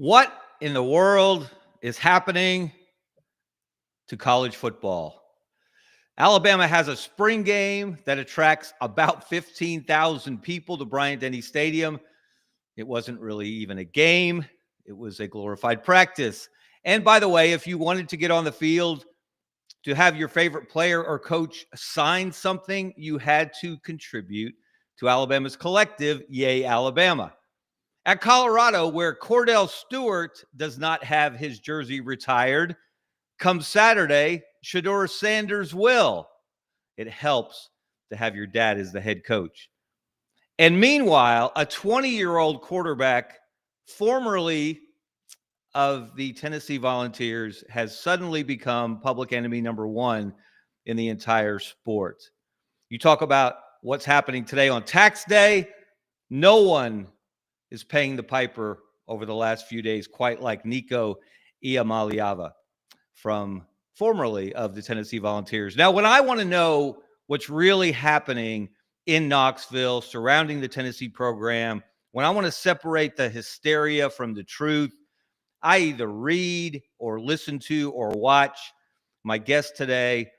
What in the world is happening to college football? Alabama has a spring game that attracts about 15,000 people to Bryant-Denny Stadium. It wasn't really even a game. It was a glorified practice. And by the way, if you wanted to get on the field to have your favorite player or coach sign something, you had to contribute to Alabama's collective, Yay Alabama. At Colorado, where Cordell Stewart does not have his jersey retired, come Saturday, Shedeur Sanders will. It helps to have your dad as the head coach. And meanwhile, a 20-year-old quarterback, formerly of the Tennessee Volunteers, has suddenly become public enemy number one in the entire sport. You talk about what's happening today on tax day. No one is paying the piper over the last few days, quite like Nico Iamaleava, from formerly of the Tennessee Volunteers. Now, when I want to know what's really happening in Knoxville surrounding the Tennessee program, when I want to separate the hysteria from the truth, I either read or listen to or watch my guest today,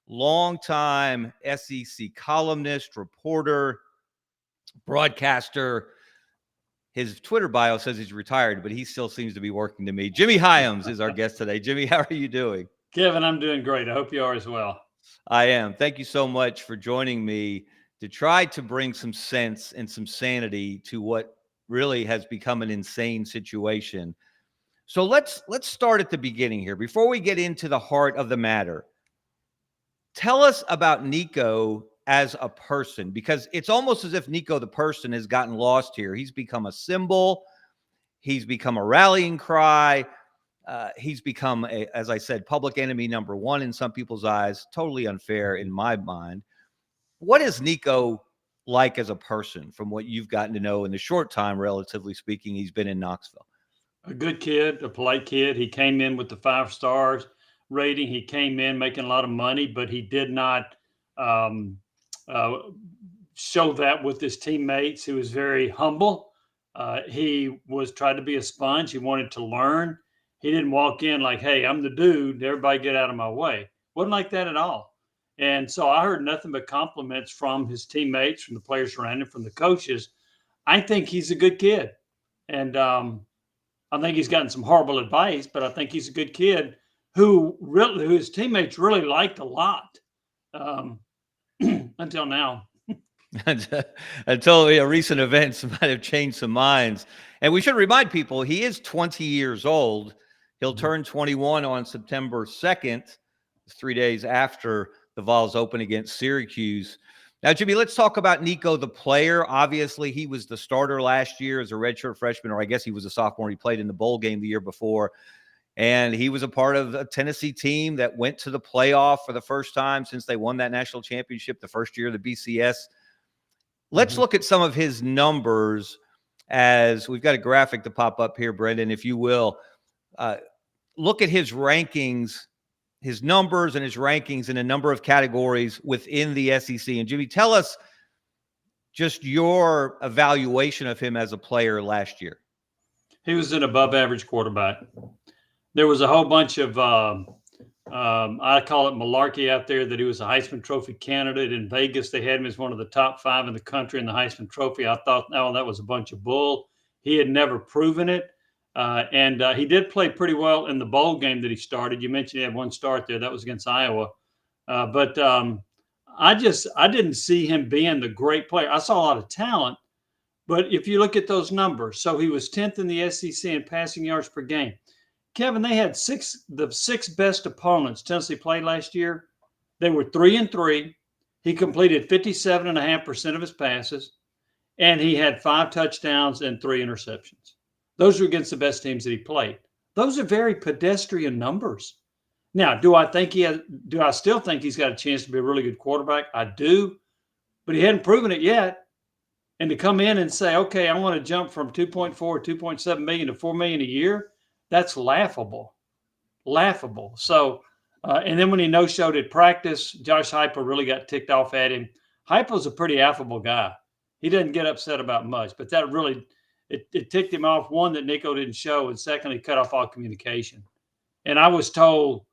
longtime SEC columnist, reporter, broadcaster. His Twitter bio says he's retired, but he still seems to be working to me. Jimmy Hyams is our guest today. Jimmy, how are you doing? Kevin, I'm doing great. I hope you are as well. I am. Thank you so much for joining me to try to bring some sense and some sanity to what really has become an insane situation. So let's start at the beginning here. Before we get into the heart of the matter, tell us about Nico as a person, because it's almost as if Nico the person has gotten lost here. He's become a symbol. He's become a rallying cry. He's become, as I said, public enemy number one in some people's eyes. Totally unfair in my mind. What is Nico like as a person from what you've gotten to know in the short time, relatively speaking, he's been in Knoxville? A good kid, a polite kid. He came in with the 5 stars rating. He came in making a lot of money, but he did not show that with his teammates. He was very humble. He was trying to be a sponge. He wanted to learn. He didn't walk in like, hey, I'm the dude. Everybody get out of my way. Wasn't like that at all. And so I heard nothing but compliments from his teammates, from the players around him, from the coaches. I think he's a good kid. And I think he's gotten some horrible advice, but I think he's a good kid who his teammates really liked a lot until now. Until recent events might have changed some minds. And we should remind people, he is 20 years old. He'll turn 21 on September 2nd, 3 days after the Vols open against Syracuse. Now, Jimmy, let's talk about Nico, the player. Obviously, he was the starter last year as a redshirt freshman, or I guess he was a sophomore. He played in the bowl game the year before. And he was a part of a Tennessee team that went to the playoff for the first time since they won that national championship the first year of the BCS. Let's look at some of his numbers, as we've got a graphic to pop up here, Brendan, if you will. Look at his rankings, his numbers and his rankings in a number of categories within the SEC. And Jimmy, tell us just your evaluation of him as a player last year. He was an above average quarterback. There was a whole bunch of, I call it malarkey out there, that he was a Heisman Trophy candidate in Vegas. They had him as one of the top 5 in the country in the Heisman Trophy. I thought, oh, that was a bunch of bull. He had never proven it. And he did play pretty well in the bowl game that he started. You mentioned he had 1 start there. That was against Iowa. But I didn't see him being the great player. I saw a lot of talent. But if you look at those numbers, so he was 10th in the SEC in passing yards per game. Kevin, they had the 6 best opponents Tennessee played last year. They were 3-3. He completed 57.5% of his passes, and he had 5 touchdowns and 3 interceptions. Those were against the best teams that he played. Those are very pedestrian numbers. Now, do I still think he's got a chance to be a really good quarterback? I do, but he hadn't proven it yet. And to come in and say, okay, I want to jump from 2.4, 2.7 million to 4 million a year, that's laughable. So, and then when he no-showed at practice, Josh Heupel really got ticked off at him. Heupel's a pretty affable guy. He doesn't get upset about much, but that really it ticked him off, one, that Nico didn't show, and secondly, cut off all communication. And I was told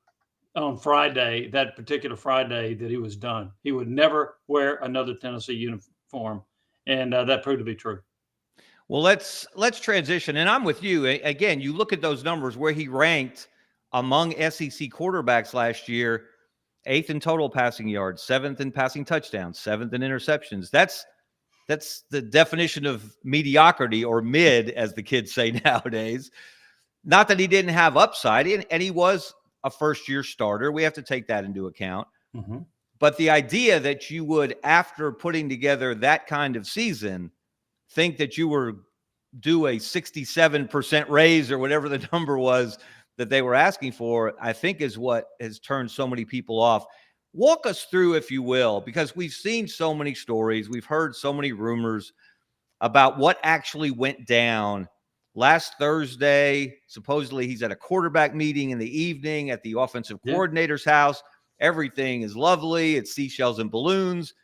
on Friday, that particular Friday, that he was done. He would never wear another Tennessee uniform, and that proved to be true. Well, let's transition, and I'm with you. Again, you look at those numbers where he ranked among SEC quarterbacks last year, 8th in total passing yards, 7th in passing touchdowns, 7th in interceptions. That's the definition of mediocrity, or mid, as the kids say nowadays. Not that he didn't have upside, and he was a first-year starter. We have to take that into account. Mm-hmm. But the idea that you would, after putting together that kind of season, think that you were due a 67% raise or whatever the number was that they were asking for, I think is what has turned so many people off. Walk us through, if you will, because we've seen so many stories. We've heard so many rumors about what actually went down. Last Thursday, supposedly he's at a quarterback meeting in the evening at the offensive coordinator's house. Everything is lovely. It's seashells and balloons.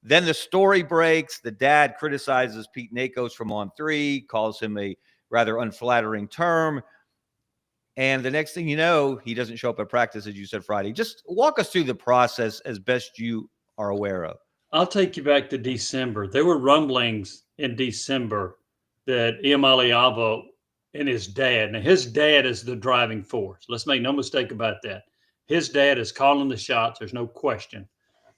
Then the story breaks. The dad criticizes Pete Nakos from On3, calls him a rather unflattering term. And the next thing you know, he doesn't show up at practice, as you said, Friday. Just walk us through the process as best you are aware of. I'll take you back to December. There were rumblings in December that Iamaleava and his dad, now his dad is the driving force. Let's make no mistake about that. His dad is calling the shots. There's no question.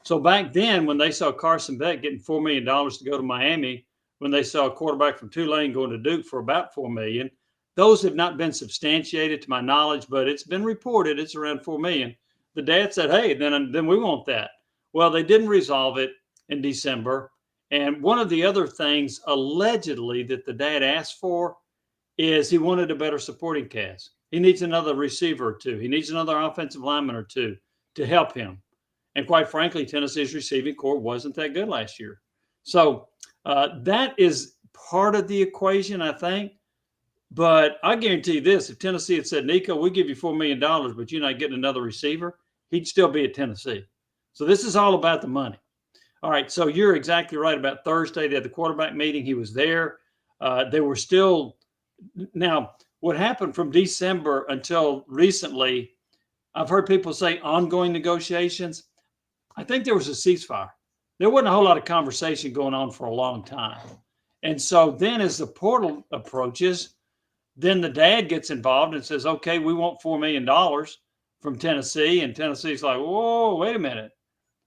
So back then, when they saw Carson Beck getting $4 million to go to Miami, when they saw a quarterback from Tulane going to Duke for about $4 million, those have not been substantiated to my knowledge, but it's been reported it's around $4 million. The dad said, hey, then we want that. Well, they didn't resolve it in December. And one of the other things allegedly that the dad asked for is he wanted a better supporting cast. He needs another receiver or two. He needs another offensive lineman or two to help him. And quite frankly, Tennessee's receiving core wasn't that good last year. So that is part of the equation, I think. But I guarantee you this, if Tennessee had said, Nico, we give you $4 million, but you're not getting another receiver, he'd still be at Tennessee. So this is all about the money. All right, so you're exactly right about Thursday. They had the quarterback meeting. He was there. They were still – now, what happened from December until recently, I've heard people say ongoing negotiations. I think there was a ceasefire. There wasn't a whole lot of conversation going on for a long time. And so then as the portal approaches, then the dad gets involved and says, okay, we want $4 million from Tennessee. And Tennessee's like, whoa, wait a minute.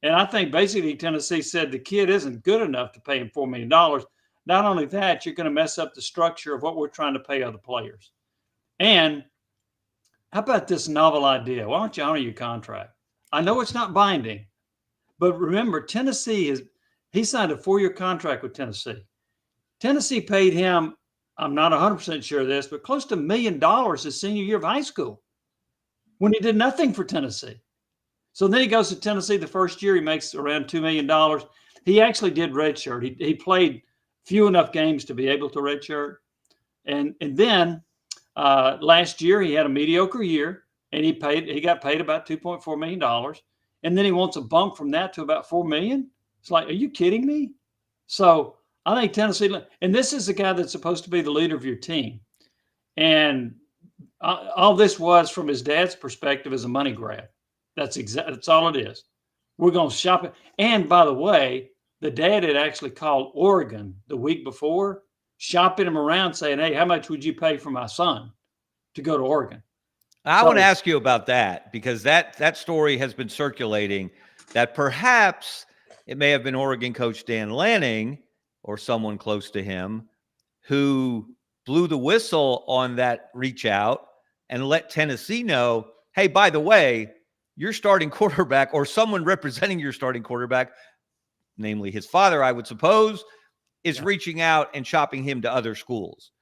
And I think basically Tennessee said the kid isn't good enough to pay him $4 million. Not only that, you're going to mess up the structure of what we're trying to pay other players. And how about this novel idea? Why don't you honor your contract? I know it's not binding, but remember, Tennessee he signed a 4-year contract with Tennessee. Tennessee paid him, I'm not 100% sure of this, but close to $1 million his senior year of high school when he did nothing for Tennessee. So then he goes to Tennessee the first year. He makes around $2 million. He actually did redshirt. He played few enough games to be able to redshirt. And then last year he had a mediocre year, and he got paid about $2.4 million. And then he wants a bump from that to about $4 million. It's like, are you kidding me? So I think Tennessee, and this is the guy that's supposed to be the leader of your team. And all this was, from his dad's perspective, is a money grab. That's all it is. We're going to shop it. And by the way, the dad had actually called Oregon the week before, shopping him around, saying, hey, how much would you pay for my son to go to Oregon? I want to ask you about that, because that story has been circulating that perhaps it may have been Oregon coach Dan Lanning or someone close to him who blew the whistle on that reach out and let Tennessee know, hey, by the way, your starting quarterback, or someone representing your starting quarterback, namely his father, I would suppose, is reaching out and shopping him to other schools.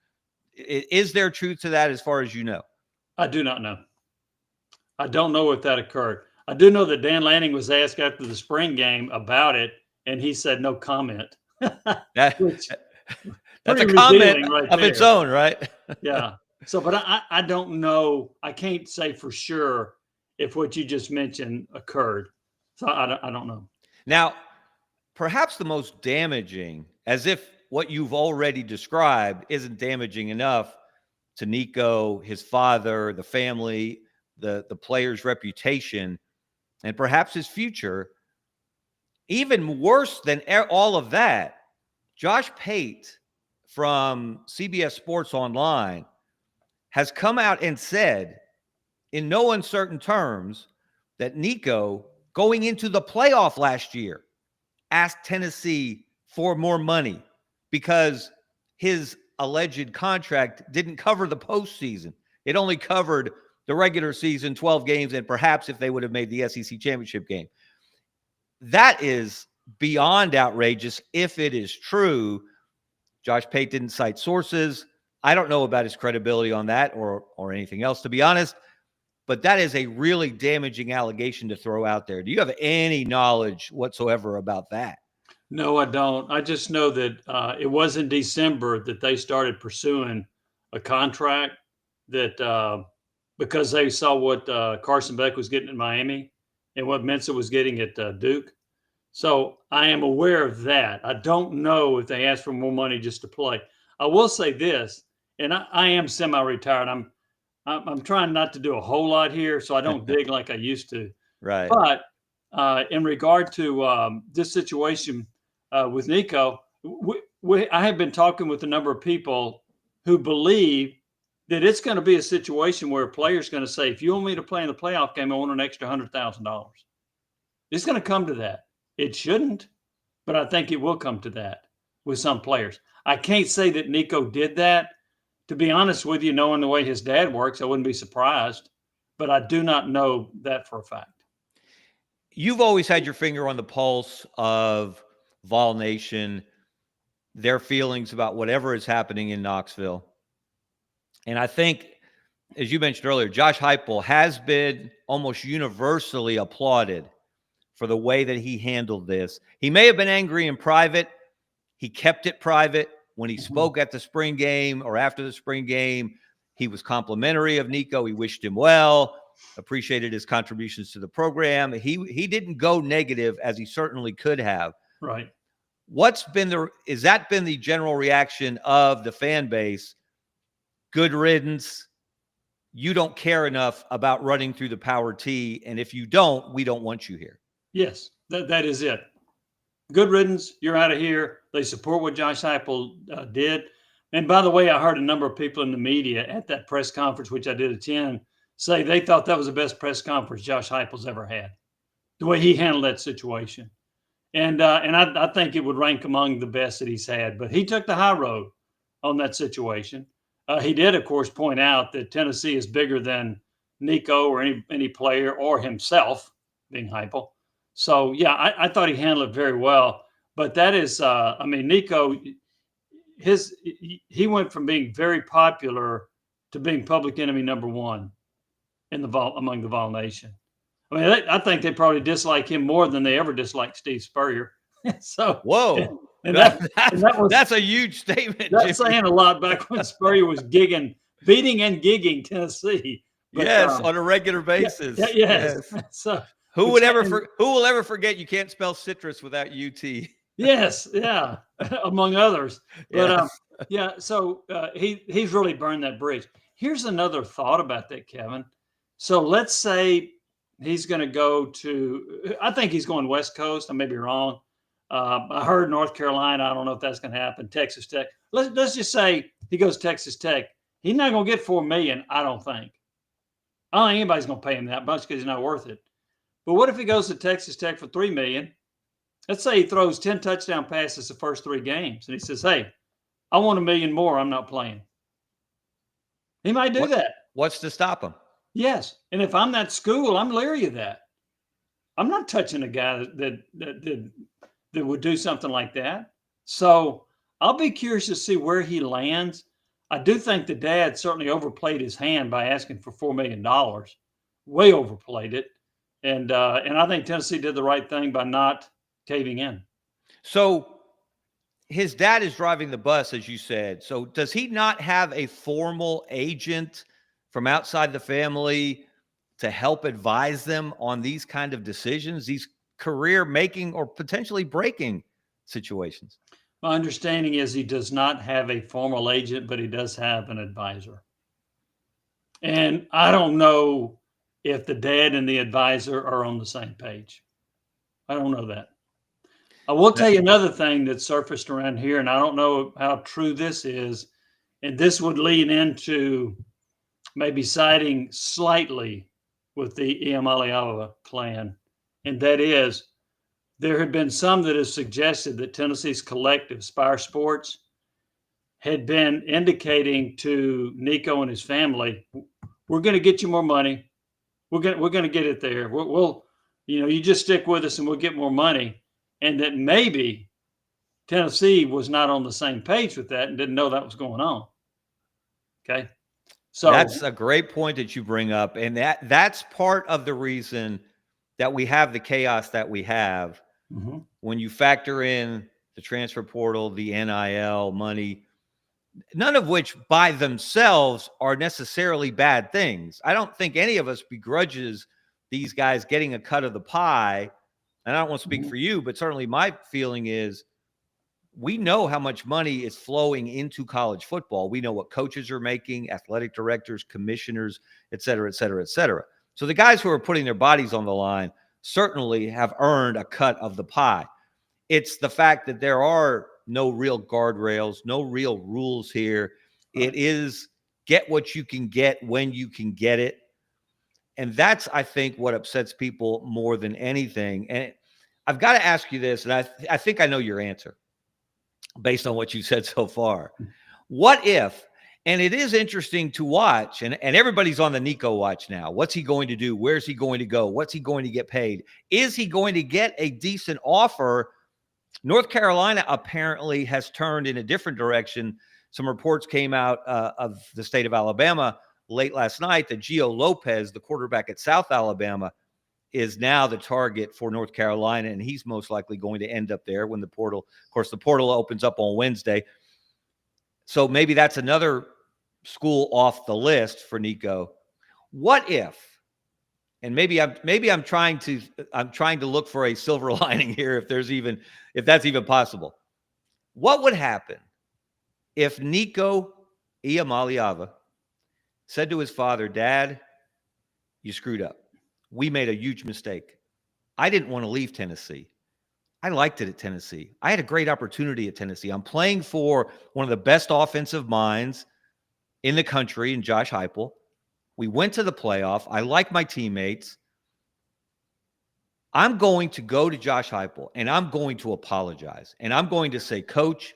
Is there truth to that as far as you know? I do not know. I don't know if that occurred. I do know that Dan Lanning was asked after the spring game about it, and he said no comment. That's a comment right of its own, right? Yeah. So, but I don't know. I can't say for sure if what you just mentioned occurred. So I don't know. Now, perhaps the most damaging, as if what you've already described isn't damaging enough to Nico, his father, the family, the player's reputation, and perhaps his future. Even worse than all of that, Josh Pate from CBS Sports Online has come out and said in no uncertain terms that Nico, going into the playoff last year, asked Tennessee for more money because his alleged contract didn't cover the postseason. It only covered the regular season, 12 games, and perhaps if they would have made the SEC championship game. That is beyond outrageous if it is true. Josh Pate didn't cite sources. I don't know about his credibility on that or anything else, to be honest, but that is a really damaging allegation to throw out there. Do you have any knowledge whatsoever about that? No, I don't. I just know that it was in December that they started pursuing a contract that because they saw what Carson Beck was getting in Miami and what Mensah was getting at Duke. So I am aware of that. I don't know if they asked for more money just to play. I will say this, and I am semi-retired. I'm trying not to do a whole lot here, so I don't dig like I used to. Right. But in regard to this situation with Nico, I have been talking with a number of people who believe that it's going to be a situation where a player's going to say, if you want me to play in the playoff game, I want an extra $100,000. It's going to come to that. It shouldn't, but I think it will come to that with some players. I can't say that Nico did that. To be honest with you, knowing the way his dad works, I wouldn't be surprised, but I do not know that for a fact. You've always had your finger on the pulse of Vol Nation, their feelings about whatever is happening in Knoxville. And I think, as you mentioned earlier, Josh Heupel has been almost universally applauded for the way that he handled this. He may have been angry in private. He kept it private. When he spoke at the spring game or after the spring game, he was complimentary of Nico. He wished him well, appreciated his contributions to the program. He didn't go negative, as he certainly could have. Right. Is that been the general reaction of the fan base? Good riddance. You don't care enough about running through the power T, and if you don't, we don't want you here. Yes, that is it. Good riddance. You're out of here. They support what Josh Heupel did. And by the way, I heard a number of people in the media at that press conference, which I did attend, say they thought that was the best press conference Josh Heupel's ever had, the way he handled that situation. And I think it would rank among the best that he's had. But he took the high road on that situation. He did, of course, point out that Tennessee is bigger than Nico or any player or himself, being Heupel. So, yeah, I thought he handled it very well. But that is, Nico, he went from being very popular to being public enemy number one among the Vol Nation. I mean, I think they probably dislike him more than they ever disliked Steve Spurrier. So, whoa, and that's a huge statement. That's Jimmy. Saying a lot back when Spurrier was beating and gigging Tennessee. But, yes, on a regular basis. Yes. So, who will ever forget you can't spell citrus without UT? Yes, yeah, among others. But so he's really burned that bridge. Here's another thought about that, Kevin. So let's say he's going to go to, I think he's going West Coast. I may be wrong. I heard North Carolina. I don't know if that's going to happen. Texas Tech. Let's just say he goes Texas Tech. He's not going to get $4 million, I don't think. I don't think anybody's going to pay him that much because he's not worth it. But what if he goes to Texas Tech for $3 million? Let's say he throws 10 touchdown passes the first 3 games, and he says, hey, I want $1 million more. I'm not playing. He might do that. What's to stop him? Yes. And if I'm that school, I'm leery of that. I'm not touching a guy that would do something like that. So I'll be curious to see where he lands. I do think the dad certainly overplayed his hand by asking for $4 million. Way overplayed it. And I think Tennessee did the right thing by not caving in. So his dad is driving the bus, as you said. So does he not have a formal agent from outside the family to help advise them on these kind of decisions, these career making or potentially breaking situations? My understanding is he does not have a formal agent, but he does have an advisor. And I don't know if the dad and the advisor are on the same page. I don't know that. I will tell you another thing that surfaced around here, and I don't know how true this is, and this would lead into maybe siding slightly with the Iamaleava clan, and that is there have been some that have suggested that Tennessee's collective, Spire Sports, had been indicating to Nico and his family, we're going to get you more money. We're going to get it there. We'll, you just stick with us and we'll get more money. And that maybe Tennessee was not on the same page with that and didn't know that was going on. Okay. So that's a great point that you bring up. And that's part of the reason that we have the chaos that we have. Mm-hmm. When you factor in the transfer portal, the NIL money, none of which by themselves are necessarily bad things. I don't think any of us begrudges these guys getting a cut of the pie. And I don't want to speak for you, but certainly my feeling is we know how much money is flowing into college football. We know what coaches are making, athletic directors, commissioners, et cetera, et cetera, et cetera. So the guys who are putting their bodies on the line certainly have earned a cut of the pie. It's the fact that there are no real guardrails, no real rules here. It is get what you can get when you can get it. And that's, I think, what upsets people more than anything. And I've got to ask you this, and I think I know your answer based on what you said so far. What if, and it is interesting to watch, and everybody's on the Nico watch now. What's he going to do? Where's he going to go? What's he going to get paid? Is he going to get a decent offer? North Carolina apparently has turned in a different direction. Some reports came out of the state of Alabama late last night that Gio Lopez, the quarterback at South Alabama, is now the target for North Carolina, and he's most likely going to end up there when the portal, of course, the portal opens up on Wednesday. So maybe that's another school off the list for Nico. What if, and maybe I'm trying to look for a silver lining here, if that's even possible. What would happen if Nico Iamaleava said to his father, Dad, you screwed up. We made a huge mistake. I didn't want to leave Tennessee. I liked it at Tennessee. I had a great opportunity at Tennessee. I'm playing for one of the best offensive minds in the country in Josh Heupel. We went to the playoff. I like my teammates. I'm going to go to Josh Heupel and I'm going to apologize. And I'm going to say, Coach,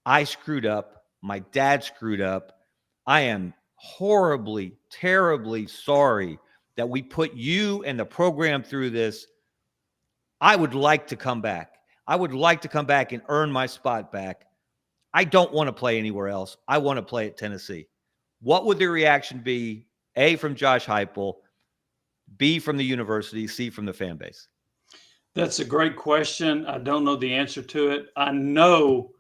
I screwed up. My dad screwed up. I am horribly, terribly sorry that we put you and the program through this. I would like to come back. I would like to come back and earn my spot back. I don't want to play anywhere else. I want to play at Tennessee. What would the reaction be? A, from Josh Heupel, B, from the university, C, from the fan base? That's a great question. I don't know the answer to it. I know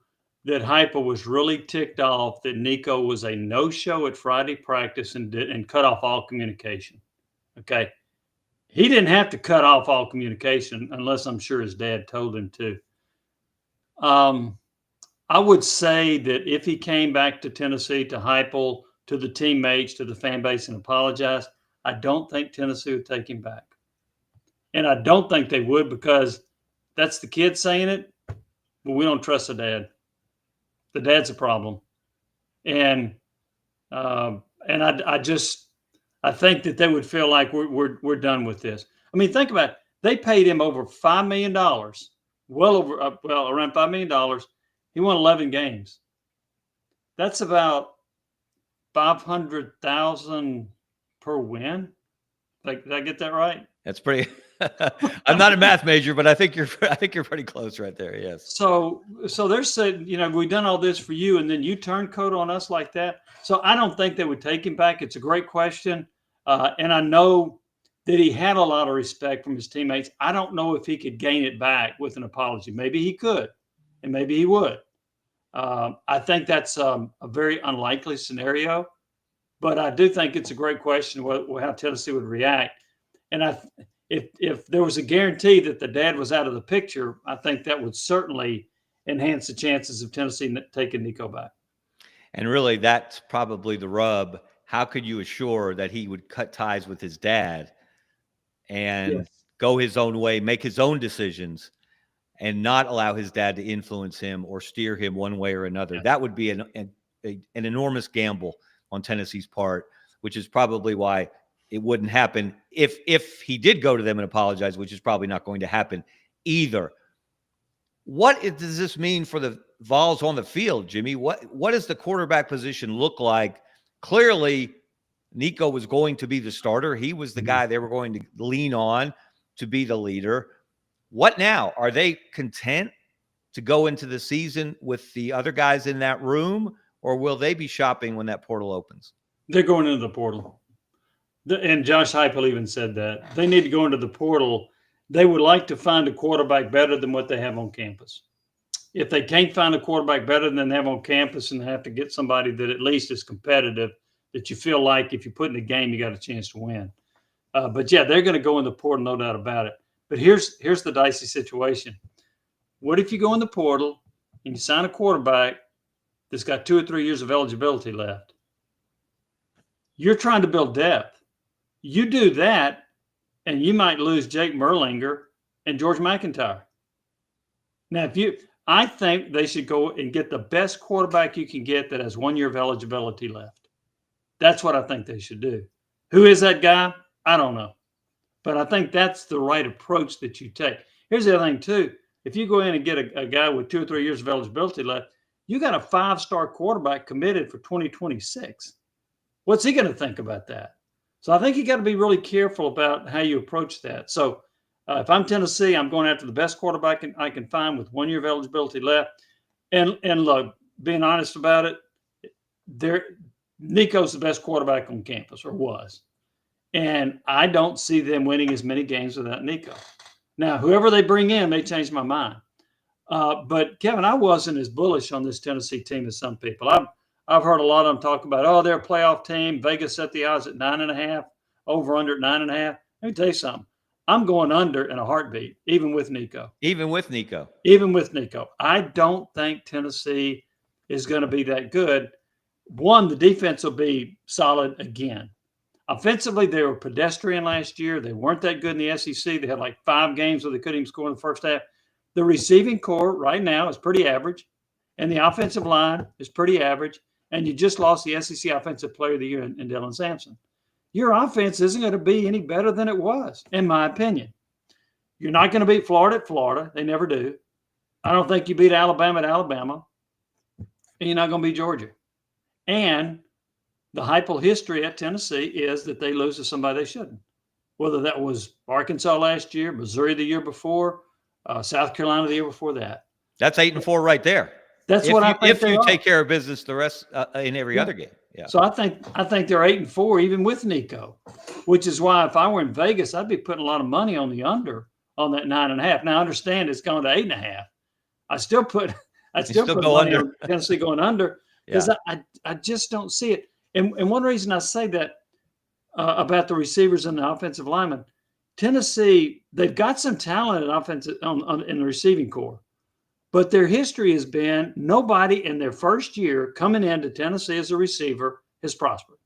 that Heupel was really ticked off that Nico was a no-show at Friday practice and cut off all communication. Okay. He didn't have to cut off all communication unless I'm sure his dad told him to. I would say that if he came back to Tennessee, to Heupel, to the teammates, to the fan base and apologized, I don't think Tennessee would take him back. And I don't think they would because that's the kid saying it, but we don't trust the dad. The dad's a problem. And I think that they would feel like we're done with this. I mean, think about it. They paid him over $5 million, around $5 million. He won 11 games. That's about $500,000 per win. Did I get that right? That's pretty. I'm not a math major, but I think you're pretty close right there. Yes. So they're saying, we've done all this for you, and then you turn coat on us like that. So I don't think they would take him back. It's a great question, and I know that he had a lot of respect from his teammates. I don't know if he could gain it back with an apology. Maybe he could, and maybe he would. I think that's a very unlikely scenario, but I do think it's a great question how Tennessee would react. And if there was a guarantee that the dad was out of the picture, I think that would certainly enhance the chances of Tennessee taking Nico back. And really, that's probably the rub. How could you assure that he would cut ties with his dad and go his own way, make his own decisions, and not allow his dad to influence him or steer him one way or another? Yeah. That would be an enormous gamble on Tennessee's part, which is probably why it wouldn't happen if he did go to them and apologize, which is probably not going to happen either. What does this mean for the Vols on the field, Jimmy? What does the quarterback position look like? Clearly, Nico was going to be the starter. He was the guy they were going to lean on to be the leader. What now? Are they content to go into the season with the other guys in that room, or will they be shopping when that portal opens? They're going into the portal. And Josh Heupel even said that. They need to go into the portal. They would like to find a quarterback better than what they have on campus. If they can't find a quarterback better than they have on campus and they have to get somebody that at least is competitive, that you feel like if you put in a game, you got a chance to win. But yeah, they're going to go in the portal, no doubt about it. But here's the dicey situation. What if you go in the portal and you sign a quarterback that's got 2 or 3 years of eligibility left? You're trying to build depth. You do that, and you might lose Jake Merlinger and George McIntyre. Now, I think they should go and get the best quarterback you can get that has 1 year of eligibility left. That's what I think they should do. Who is that guy? I don't know. But I think that's the right approach that you take. Here's the other thing, too. If you go in and get a guy with 2 or 3 years of eligibility left, you got a 5-star quarterback committed for 2026. What's he going to think about that? So I think you got to be really careful about how you approach that. So if I'm Tennessee, I'm going after the best quarterback I can find with 1 year of eligibility left. And look, being honest about it, Nico's the best quarterback on campus, or was. And I don't see them winning as many games without Nico. Now, whoever they bring in may change my mind. But Kevin, I wasn't as bullish on this Tennessee team as some people. I've heard a lot of them talk about, oh, they're a playoff team. Vegas set the odds at 9.5, over under at 9.5. Let me tell you something. I'm going under in a heartbeat, even with Nico. Even with Nico. I don't think Tennessee is going to be that good. One, the defense will be solid again. Offensively, they were pedestrian last year. They weren't that good in the SEC. They had like 5 games where they couldn't even score in the first half. The receiving core right now is pretty average, and the offensive line is pretty average, and you just lost the SEC Offensive Player of the Year in Dylan Sampson. Your offense isn't going to be any better than it was, in my opinion. You're not going to beat Florida at Florida. They never do. I don't think you beat Alabama at Alabama, and you're not going to beat Georgia. And the Heupel history at Tennessee is that they lose to somebody they shouldn't, whether that was Arkansas last year, Missouri the year before, South Carolina the year before that. That's 8-4 right there. That's what I think. If you take care of business the rest in every other game. Yeah. So I think they're 8-4 even with Nico, which is why if I were in Vegas, I'd be putting a lot of money on the under on that 9.5. Now I understand it's gone to 8.5. I still put money on Tennessee going under because I just don't see it. And one reason I say that about the receivers and the offensive linemen, Tennessee, they've got some talent at offensive in the receiving core, but their history has been nobody in their first year coming into Tennessee as a receiver has prospered.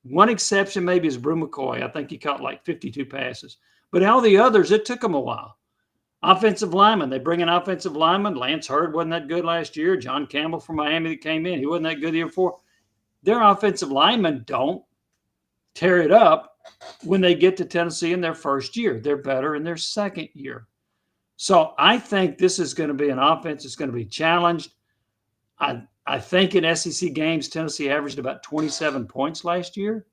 One exception maybe is Brew McCoy. I think he caught like 52 passes, but all the others, it took them a while. Offensive linemen, they bring in offensive linemen. Lance Hurd wasn't that good last year. John Campbell from Miami that came in, he wasn't that good the year before. Their offensive linemen don't tear it up when they get to Tennessee in their first year. They're better in their second year. So I think this is going to be an offense that's going to be challenged. I think in SEC games, Tennessee averaged about 27 points last year.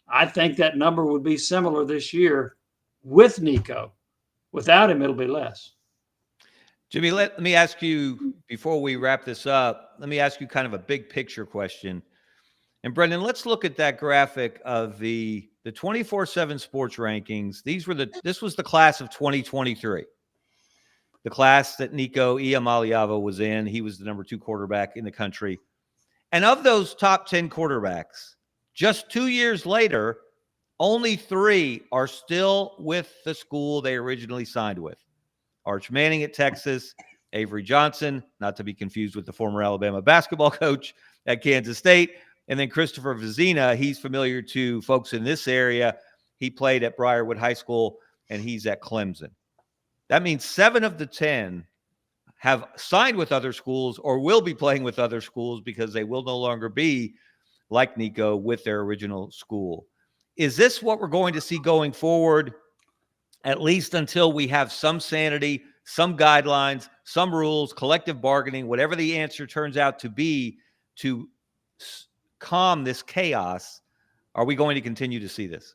I think that number would be similar this year with Nico. Without him, it'll be less. Jimmy, let me ask you, before we wrap this up, let me ask you kind of a big picture question. And Brendan, let's look at that graphic of the 24/7 sports rankings. This was the class of 2023. The class that Nico Iamaleava was in. He was the number 2 quarterback in the country. And of those top 10 quarterbacks, just 2 years later, only 3 are still with the school they originally signed with. Arch Manning at Texas, Avery Johnson, not to be confused with the former Alabama basketball coach at Kansas State. And then Christopher Vizina, he's familiar to folks in this area. He played at Briarwood High School, and he's at Clemson. That means 7 of the 10 have signed with other schools or will be playing with other schools because they will no longer be, like Nico, with their original school. Is this what we're going to see going forward, at least until we have some sanity, some guidelines, some rules, collective bargaining, whatever the answer turns out to be to calm this chaos? Are we going to continue to see this?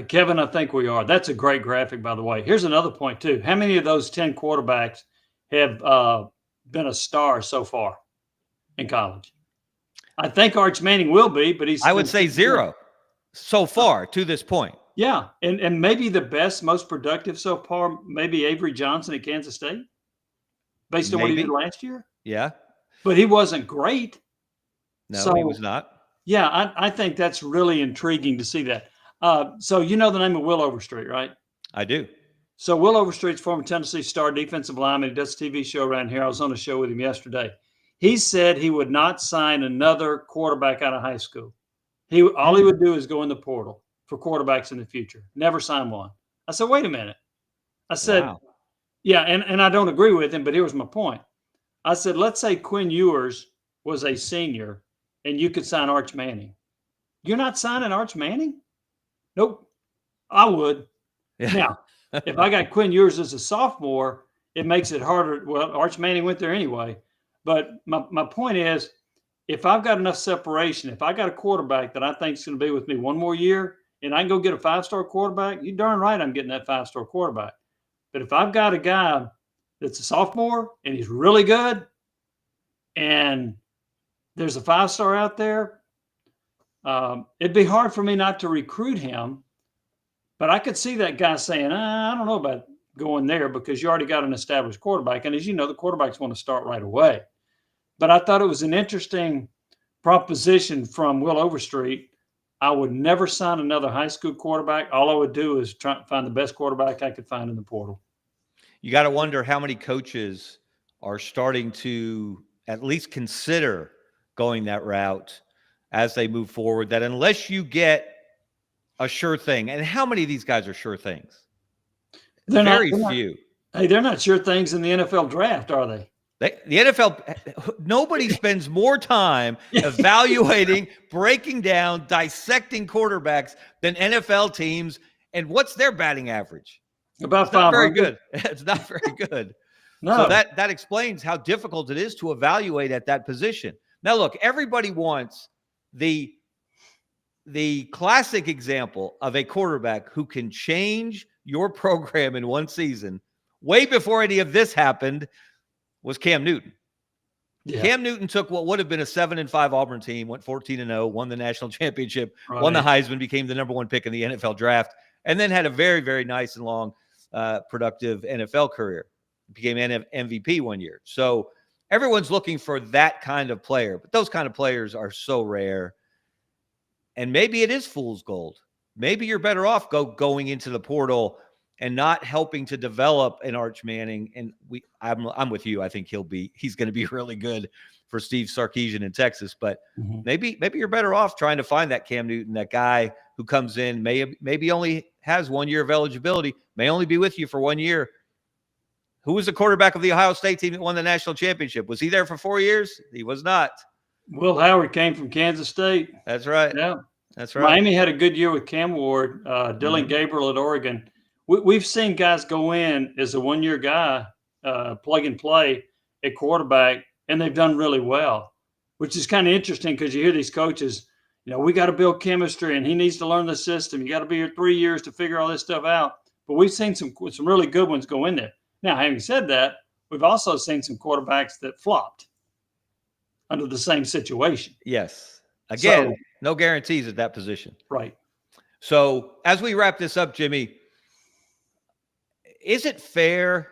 Kevin, I think we are. That's a great graphic, by the way. Here's another point, too. How many of those 10 quarterbacks have been a star so far in college? I think Arch Manning will be, but I would say 0 so far to this point. Yeah, and maybe the best, most productive so far, maybe Avery Johnson at Kansas State, based on what he did last year. Yeah. But he wasn't great. No, he was not. Yeah, I think that's really intriguing to see that. So you know the name of Will Overstreet, right? I do. So Will Overstreet's former Tennessee star defensive lineman. He does a TV show around here. I was on a show with him yesterday. He said he would not sign another quarterback out of high school. All he would do is go in the portal for quarterbacks in the future. Never sign one. I said, wait a minute. I said, wow. Yeah, and I don't agree with him, but here was my point. I said, let's say Quinn Ewers was a senior and you could sign Arch Manning. You're not signing Arch Manning? Nope. I would. Yeah. Now, if I got Quinn Ewers as a sophomore, it makes it harder. Well, Arch Manning went there anyway. But my point is, if I've got enough separation, if I got a quarterback that I think is going to be with me one more year, and I can go get a 5-star quarterback, you darn right I'm getting that 5-star quarterback. But if I've got a guy that's a sophomore and he's really good, and there's a 5-star out there, it'd be hard for me not to recruit him. But I could see that guy saying, I don't know about going there because you already got an established quarterback. And as you know, the quarterbacks want to start right away. But I thought it was an interesting proposition from Will Overstreet. I would never sign another high school quarterback. All I would do is try to find the best quarterback I could find in the portal. You got to wonder how many coaches are starting to at least consider going that route as they move forward, that unless you get a sure thing, and how many of these guys are sure things? Very few. Hey, they're not sure things in the NFL draft, are they? The NFL, nobody spends more time evaluating, breaking down, dissecting quarterbacks than NFL teams. And what's their batting average? About 500. Not very good. It's not very good. No. So that explains how difficult it is to evaluate at that position. Now, look, everybody wants the classic example of a quarterback who can change your program in one season. Way before any of this happened was Cam Newton. Yeah. Cam Newton took what would have been a 7-5 Auburn team, went 14-0, won the national championship, won the Heisman, became the number 1 pick in the NFL draft, and then had a very, very nice and long, productive NFL career. Became MVP one year. So everyone's looking for that kind of player, but those kind of players are so rare. And maybe it is fool's gold. Maybe you're better off going into the portal and not helping to develop an Arch Manning. And I'm with you. I think he's going to be really good for Steve Sarkisian in Texas. But maybe you're better off trying to find that Cam Newton, that guy who comes in, maybe only has 1 year of eligibility, may only be with you for 1 year. Who was the quarterback of the Ohio State team that won the national championship? Was he there for 4 years? He was not. Will Howard came from Kansas State. That's right. Yeah, that's right. Miami had a good year with Cam Ward, Dylan Gabriel at Oregon. We've seen guys go in as a 1 year guy, plug and play at quarterback, and they've done really well, which is kind of interesting because you hear these coaches, we got to build chemistry and he needs to learn the system. You got to be here 3 years to figure all this stuff out. But we've seen some really good ones go in there. Now, having said that, we've also seen some quarterbacks that flopped under the same situation. Yes. Again, no guarantees at that position. Right. So as we wrap this up, Jimmy, is it fair?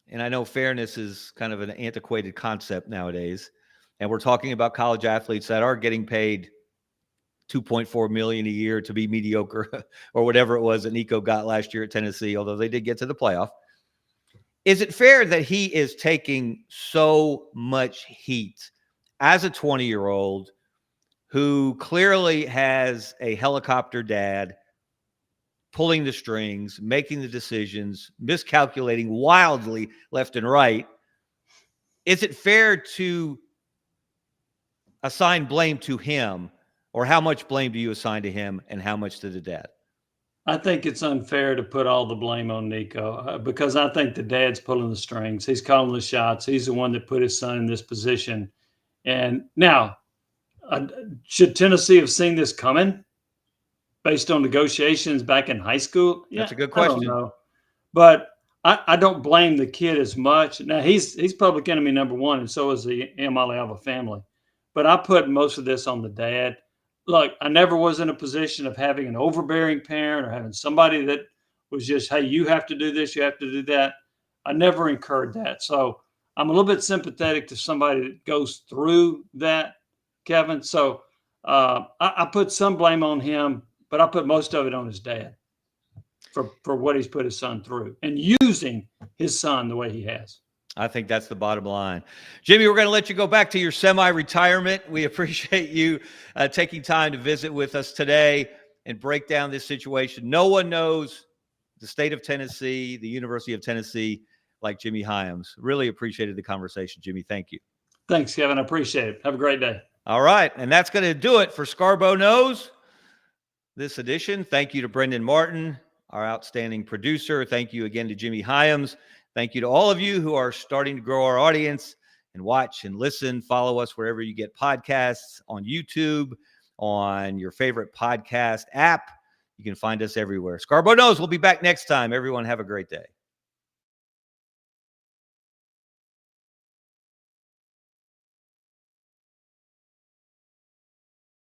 And I know fairness is kind of an antiquated concept nowadays. And we're talking about college athletes that are getting paid $2.4 million a year to be mediocre or whatever it was that Nico got last year at Tennessee, although they did get to the playoff. Is it fair that he is taking so much heat as a 20-year-old who clearly has a helicopter dad pulling the strings, making the decisions, miscalculating wildly left and right? Is it fair to assign blame to him, or how much blame do you assign to him and how much to the dad? I think it's unfair to put all the blame on Nico because I think the dad's pulling the strings. He's calling the shots. He's the one that put his son in this position. And now, should Tennessee have seen this coming based on negotiations back in high school? Yeah, That's a good I don't question. know. But I don't blame the kid as much. Now, he's public enemy number one, and so is the Iamaleava family. But I put most of this on the dad. Look, I never was in a position of having an overbearing parent or having somebody that was just, hey, you have to do this, you have to do that. I never incurred that. So I'm a little bit sympathetic to somebody that goes through that, Kevin. So I put some blame on him, but I put most of it on his dad for what he's put his son through and using his son the way he has. I think that's the bottom line. Jimmy, we're going to let you go back to your semi-retirement. We appreciate you taking time to visit with us today and break down this situation. No one knows the state of Tennessee, the University of Tennessee, like Jimmy Hyams. Really appreciated the conversation, Jimmy. Thank you. Thanks, Kevin. I appreciate it. Have a great day. All right. And that's going to do it for Scarborough Knows this edition. Thank you to Brendan Martin, our outstanding producer. Thank you again to Jimmy Hyams. Thank you to all of you who are starting to grow our audience and watch and listen. Follow us wherever you get podcasts, on YouTube, on your favorite podcast app. You can find us everywhere. Scarborough Knows. We'll be back next time. Everyone have a great day.